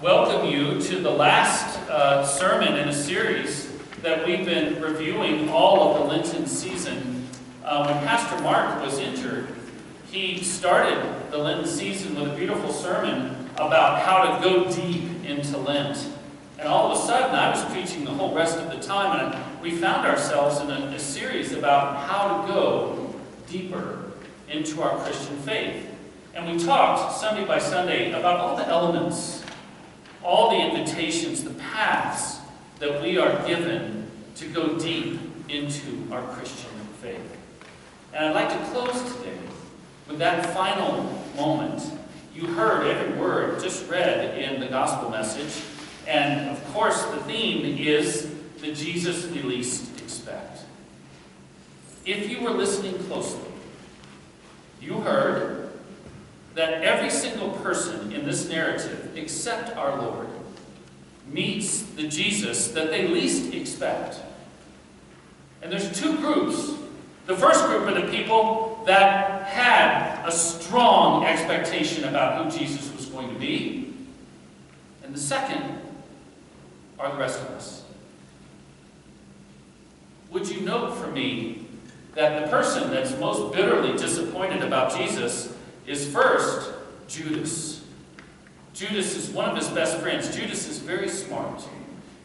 welcome you to the last sermon in a series that we've been reviewing all of the Lenten season. When Pastor Mark was injured, he started the Lenten season with a beautiful sermon about how to go deep into Lent. And all of a sudden, I was preaching the whole rest of the time, and we found ourselves in a series about how to go deeper into our Christian faith. And we talked Sunday by Sunday about all the elements, all the invitations, the paths that we are given to go deep into our Christian faith. And I'd like to close today with that final moment. You heard every word just read in the gospel message. And of course, the theme is the Jesus we least expect. If you were listening closely, you heard that every single person in this narrative, except our Lord, meets the Jesus that they least expect. And there's two groups. The first group are the people that had a strong expectation about who Jesus was going to be. And the second are the rest of us. Would you note for me that the person that's most bitterly disappointed about Jesus is first Judas. Judas is one of his best friends. Judas is very smart.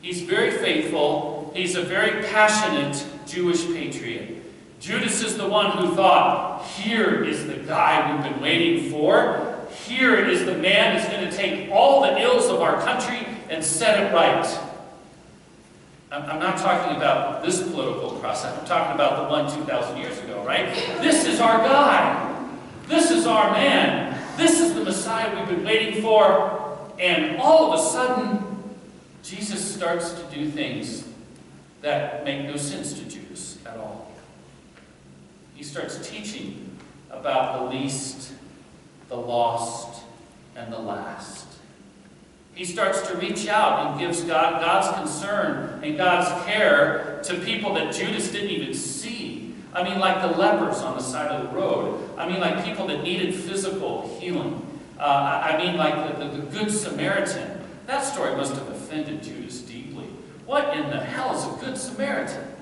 He's very faithful. He's a very passionate Jewish patriot. Judas is the one who thought, here is the guy we've been waiting for. Here is the man who's going to take all the ills of our country and set it right. I'm not talking about this political process. I'm talking about the one 2,000 years ago, right? This is our guy. This is our man. This is the Messiah we've been waiting for. And all of a sudden, Jesus starts to do things that make no sense to Judas at all. He starts teaching about the least, the lost, and the last. He starts to reach out and gives God's concern and God's care to people that Judas didn't even see. I mean, like the lepers on the side of the road. I mean, like people that needed physical healing. I mean, like the Good Samaritan. That story must have offended Judas deeply. What in the hell is a Good Samaritan?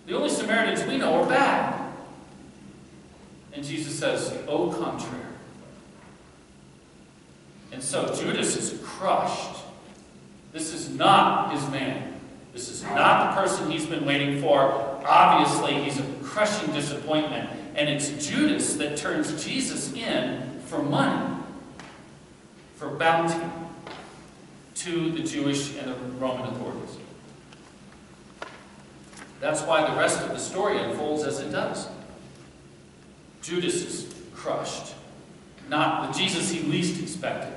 The only Samaritans we know are bad. And Jesus says, au contraire. And so Judas is crushed. This is not his man. This is not the person he's been waiting for. Obviously, he's a crushing disappointment. And it's Judas that turns Jesus in for money, for bounty, to the Jewish and the Roman authorities. That's why the rest of the story unfolds as it does. Judas is crushed. Not the Jesus he least expected.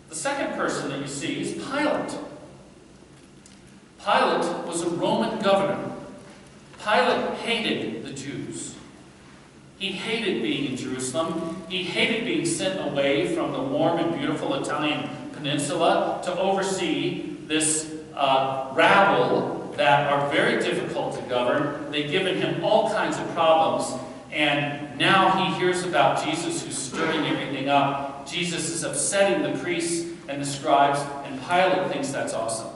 The second person that you see is Pilate. Pilate was a Roman governor. Pilate hated the Jews. He hated being in Jerusalem. He hated being sent away from the warm and beautiful Italian peninsula to oversee this rabble that are very difficult to govern. They've given him all kinds of problems. And now he hears about Jesus who's stirring everything up. Jesus is upsetting the priests and the scribes, and Pilate thinks that's awesome.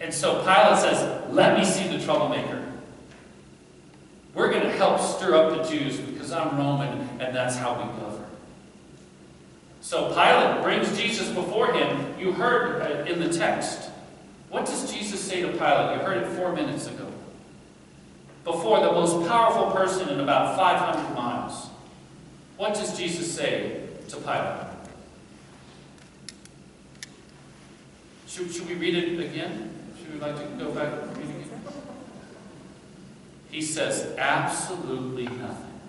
And so Pilate says, let me see the troublemaker. We're going to help stir up the Jews because I'm Roman, and that's how we govern. So Pilate brings Jesus before him. You heard in the text. What does Jesus say to Pilate? You heard it 4 minutes ago. Before the most powerful person in about 500 miles. What does Jesus say to Pilate? Should we read it again? Should we like to go back and read it again? He says absolutely nothing.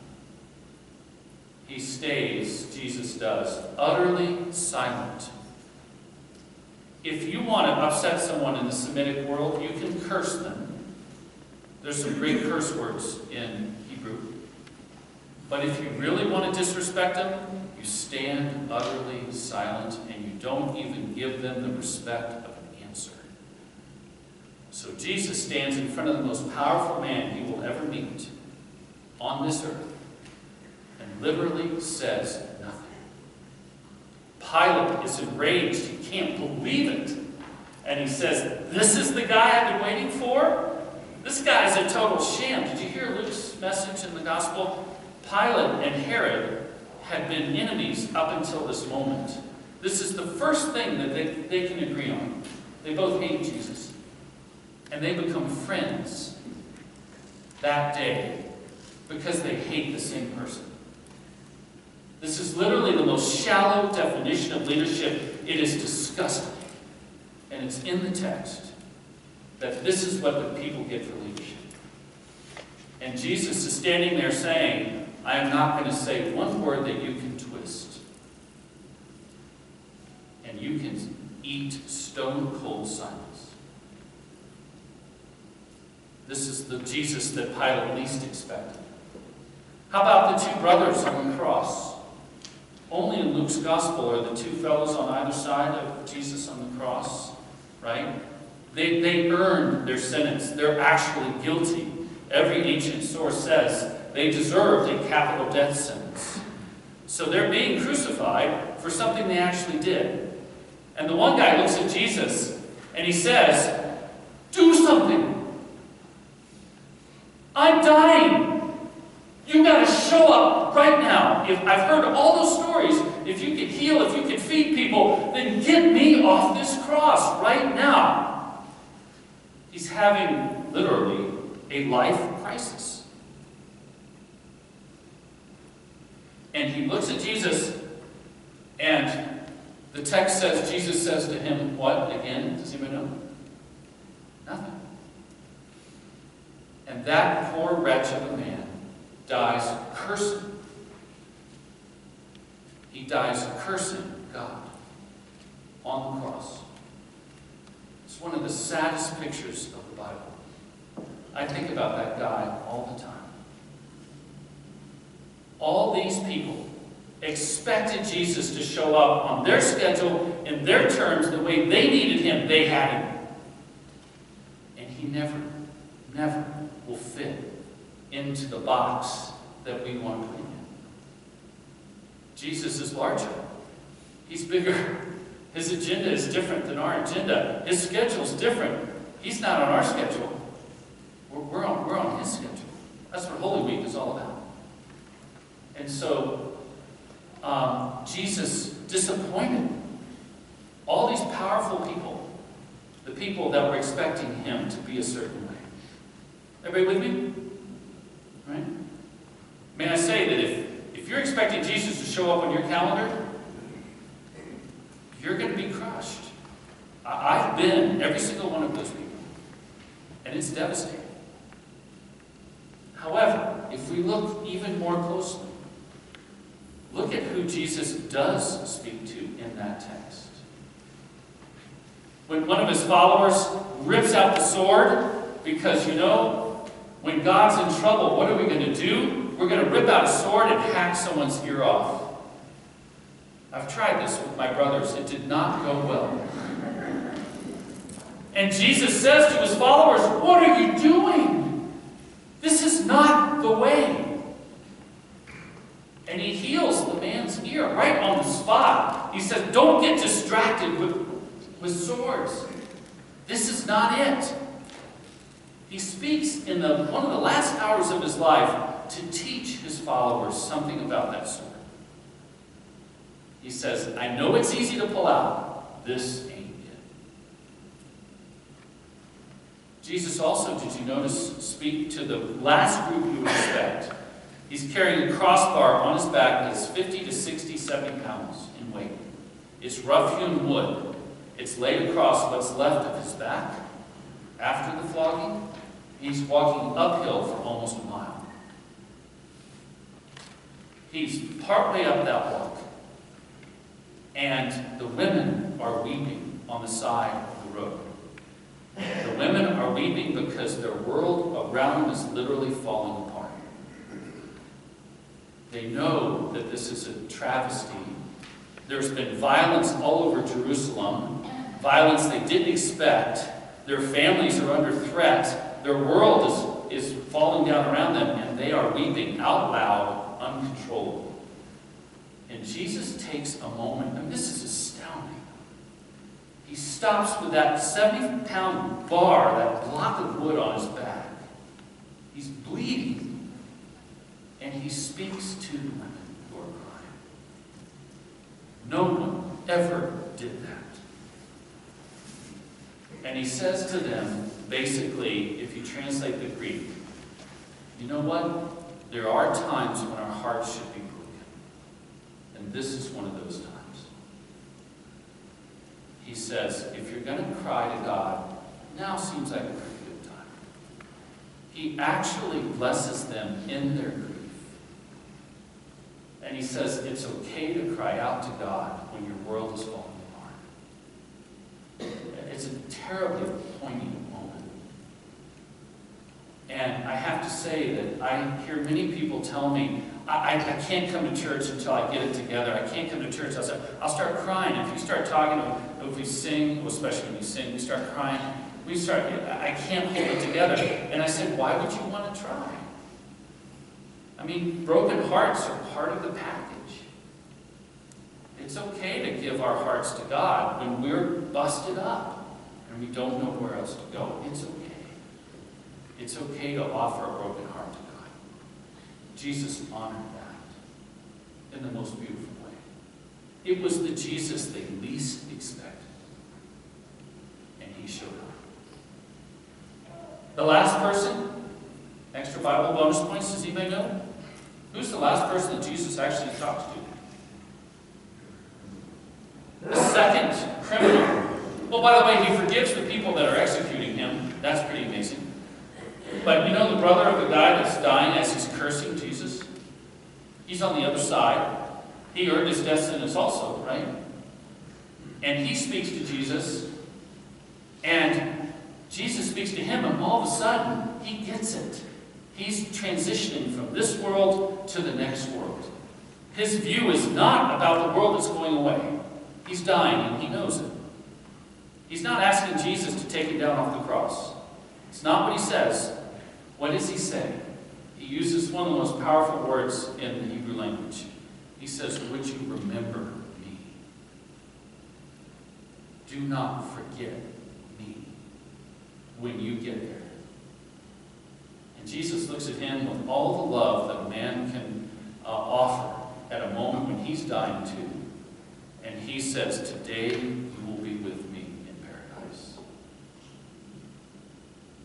He stays, Jesus does, utterly silent. If you want to upset someone in the Semitic world, you can curse them. There's some great curse words in Hebrew. But if you really want to disrespect them, you stand utterly silent and you don't even give them the respect of an answer. So Jesus stands in front of the most powerful man he will ever meet on this earth and literally says nothing. Pilate is enraged. He can't believe it. And he says, this is the guy I've been waiting for? This guy is a total sham. Did you hear Luke's message in the gospel? Pilate and Herod had been enemies up until this moment. This is the first thing that they can agree on. They both hate Jesus. And they become friends that day because they hate the same person. This is literally the most shallow definition of leadership. It is disgusting. And it's in the text that this is what the people get for leadership. And Jesus is standing there saying, I am not going to say one word that you can twist. And you can eat stone cold silence. This is the Jesus that Pilate least expected. How about the two brothers on the cross? Only in Luke's gospel are the two fellows on either side of Jesus on the cross, right? They earned their sentence. They're actually guilty. Every ancient source says they deserved a capital death sentence. So they're being crucified for something they actually did. And the one guy looks at Jesus and he says, do something. I'm dying. You got to show up right now. If I've heard all those stories. If you could heal, if you could feed people, then get me off this cross right now. He's having literally a life crisis. And he looks at Jesus, and the text says, Jesus says to him, what again? Does anybody know? Nothing. And that poor wretch of a man dies cursing. He dies cursing God on the cross. It's one of the saddest pictures of the Bible. I think about that guy all the time. All these people expected Jesus to show up on their schedule, in their terms, the way they needed him. They had him. And he never will fit into the box that we want to put him in. Jesus is larger. He's bigger. His agenda is different than our agenda. His schedule is different. He's not on our schedule. We're on his schedule. That's what Holy Week is all about. And so, Jesus disappointed all these powerful people, the people that were expecting him to be a certain way. Everybody with me? Right? May I say that if you're expecting Jesus to show up on your calendar, you're going to be crushed. I've been every single one of those people. And it's devastating. However, if we look even more closely, look at who Jesus does speak to in that text. When one of his followers rips out the sword, because when God's in trouble, what are we going to do? We're going to rip out a sword and hack someone's ear off. I've tried this with my brothers. It did not go well. And Jesus says to his followers, what are you doing? This is not the way. And he heals the man's ear right on the spot. He says, don't get distracted with swords. This is not it. He speaks in one of the last hours of his life to teach his followers something about that sword. He says, I know it's easy to pull out. This ain't it. Jesus also, did you notice, speak to the last group you would expect. He's carrying a crossbar on his back that is 50 to 60, 70 pounds in weight. It's rough-hewn wood. It's laid across what's left of his back. After the flogging, he's walking uphill for almost a mile. He's partway up that walk. And the women are weeping on the side of the road. The women are weeping because their world around them is literally falling apart. They know that this is a travesty. There's been violence all over Jerusalem, violence they didn't expect. Their families are under threat. Their world is falling down around them, and they are weeping out loud, uncontrollably. And Jesus takes a moment, and this is astounding. He stops with that 70-pound bar, that block of wood on his back. He's bleeding, and he speaks to the women who are crying. No one ever did that. And he says to them, basically, if you translate the Greek, you know what? There are times when our hearts should be broken. And this is one of those times. He says, if you're going to cry to God, now seems like a pretty good time. He actually blesses them in their grief. And he says, it's okay to cry out to God when your world is falling apart. It's a terribly poignant moment. And I have to say that I hear many people tell me, I can't come to church until I get it together. I can't come to church. I'll start crying. If you start talking, if we sing, especially when we sing, we start crying. I can't hold it together. And I said, why would you want to try? I mean, broken hearts are part of the package. It's okay to give our hearts to God when we're busted up and we don't know where else to go. It's okay. It's okay to offer a broken heart to God. Jesus honored that in the most beautiful way. It was the Jesus they least expected. And he showed up. The last person, extra Bible bonus points, does anybody know? Who's the last person that Jesus actually talked to? The second criminal. Well, by the way, he forgives the people that are executing him. That's pretty amazing. But you know the brother of the guy that's dying as he's cursing Jesus? He's on the other side. He earned his death sentence also, right? And he speaks to Jesus. And Jesus speaks to him, and all of a sudden, he gets it. He's transitioning from this world to the next world. His view is not about the world that's going away. He's dying, and he knows it. He's not asking Jesus to take him down off the cross. It's not what he says. What does he say? He uses one of the most powerful words in the Hebrew language. He says, would you remember me? Do not forget me when you get there. And Jesus looks at him with all the love that a man can offer at a moment when he's dying too. And he says, today you will be with me in paradise.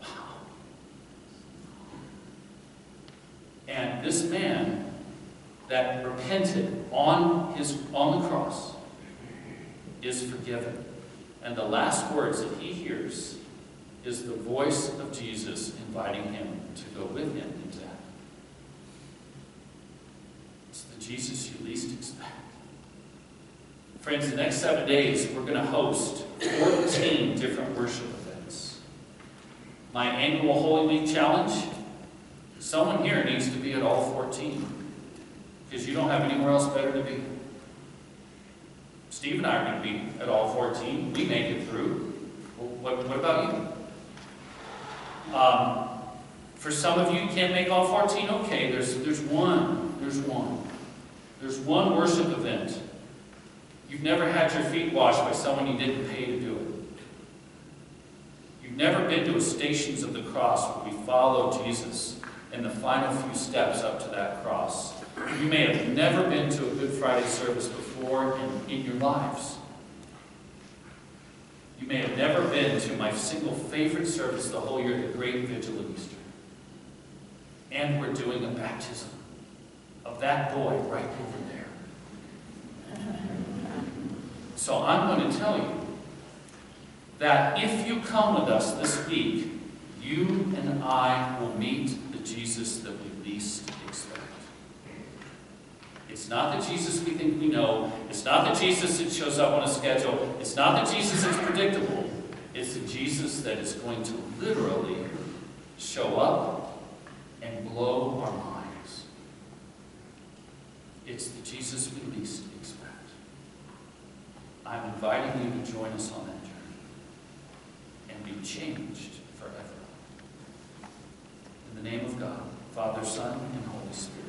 Wow. And this man that repented on the cross is forgiven. And the last words that he hears is the voice of Jesus inviting him to go with him in death. It's the Jesus you least expect. Friends, the next 7 days, we're going to host 14 different worship events. My annual Holy Week challenge, someone here needs to be at all 14, because you don't have anywhere else better to be. Steve and I are going to be at all 14. We make it through. Well, what about you? For some of you, you can't make all 14. Okay, there's one worship event. You've never had your feet washed by someone you didn't pay to do it. You've never been to a Stations of the Cross where we follow Jesus in the final few steps up to that cross. You may have never been to a Good Friday service before in your lives. You may have never been to my single favorite service the whole year, the Great Vigil of Easter. And we're doing a baptism of that boy right over there. So I'm going to tell you that if you come with us this week, you and I will meet the Jesus that we least expect. It's not the Jesus we think we know. It's not the Jesus that shows up on a schedule. It's not the Jesus that's predictable. It's the Jesus that is going to literally show up and blow our minds. It's the Jesus we least expect. I'm inviting you to join us on that journey and be changed forever. In the name of God, Father, Son, and Holy Spirit.